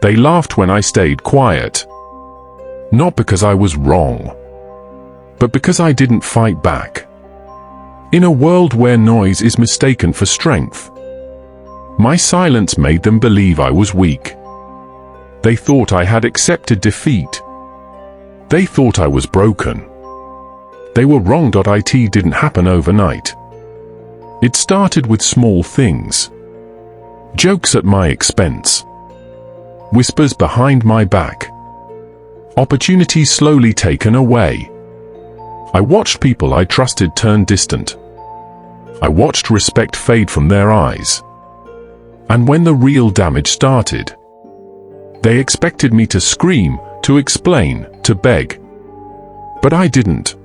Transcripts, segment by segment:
They laughed when I stayed quiet. Not because I was wrong, but because I didn't fight back. In a world where noise is mistaken for strength, my silence made them believe I was weak. They thought I had accepted defeat. They thought I was broken. They were wrong. It didn't happen overnight. It started with small things. Jokes at my expense. Whispers behind my back. Opportunities slowly taken away. I watched people I trusted turn distant. I watched respect fade from their eyes. And when the real damage started, they expected me to scream, to explain, to beg. But I didn't.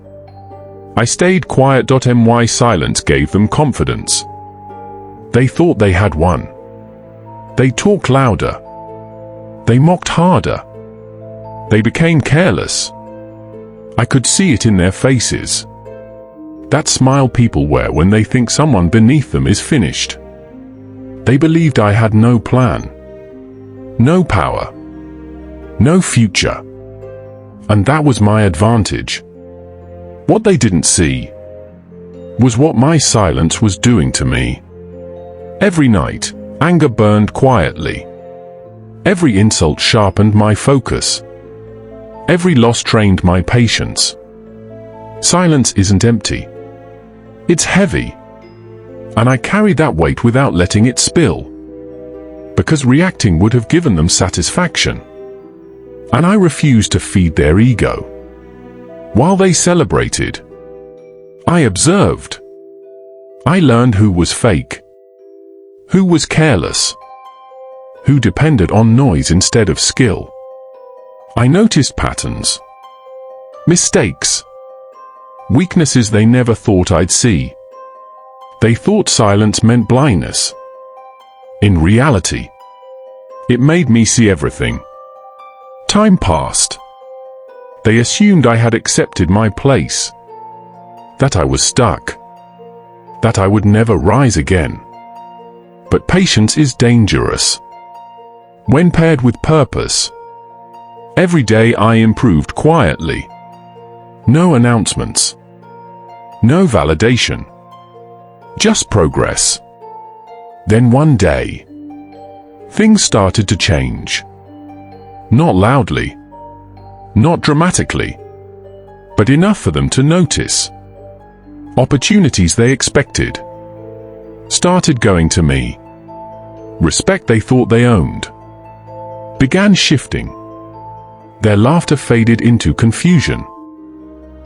I stayed quiet. My silence gave them confidence. They thought they had won. They talked louder. They mocked harder. They became careless. I could see it in their faces. That smile people wear when they think someone beneath them is finished. They believed I had no plan, no power, no future. And that was my advantage. What they didn't see was what my silence was doing to me. Every night, anger burned quietly. Every insult sharpened my focus. Every loss trained my patience. Silence isn't empty. It's heavy. And I carried that weight without letting it spill. Because reacting would have given them satisfaction. And I refused to feed their ego. While they celebrated, I observed. I learned who was fake, who was careless, who depended on noise instead of skill. I noticed patterns, mistakes, weaknesses they never thought I'd see. They thought silence meant blindness. In reality, it made me see everything. Time passed. They assumed I had accepted my place, that I was stuck, that I would never rise again. But patience is dangerous. When paired with purpose, every day I improved quietly. No announcements, no validation, just progress. Then one day, things started to change. Not loudly, not dramatically, but enough for them to notice. Opportunities they expected started going to me. Respect they thought they owned began shifting. Their laughter faded into confusion.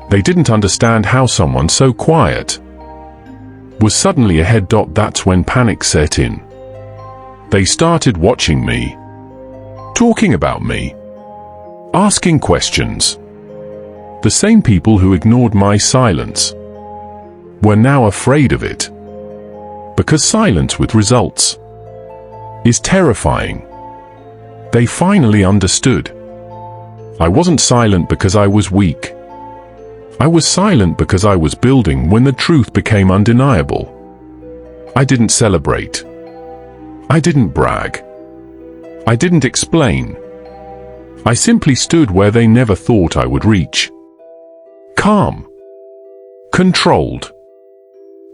They didn't understand how someone so quiet was suddenly ahead. That's when panic set in. They started watching me, talking about me, asking questions. The same people who ignored my silence were now afraid of it. Because silence with results is terrifying. They finally understood. I wasn't silent because I was weak. I was silent because I was building when the truth became undeniable. I didn't celebrate. I didn't brag. I didn't explain. I simply stood where they never thought I would reach. Calm. Controlled.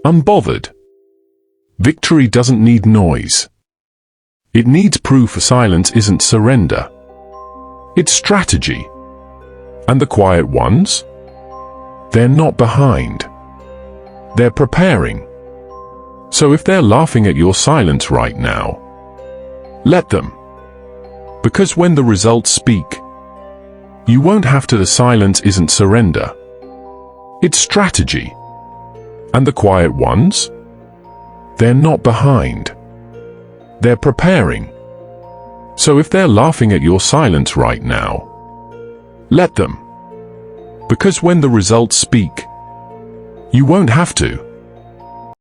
Unbothered. Victory doesn't need noise. It needs proof. Silence isn't surrender. It's strategy. And the quiet ones? They're not behind. They're preparing. So if they're laughing at your silence right now, let them. Because when the results speak, you won't have to. The silence isn't surrender. It's strategy. And the quiet ones? They're not behind. They're preparing. So if they're laughing at your silence right now, let them. Because when the results speak, you won't have to.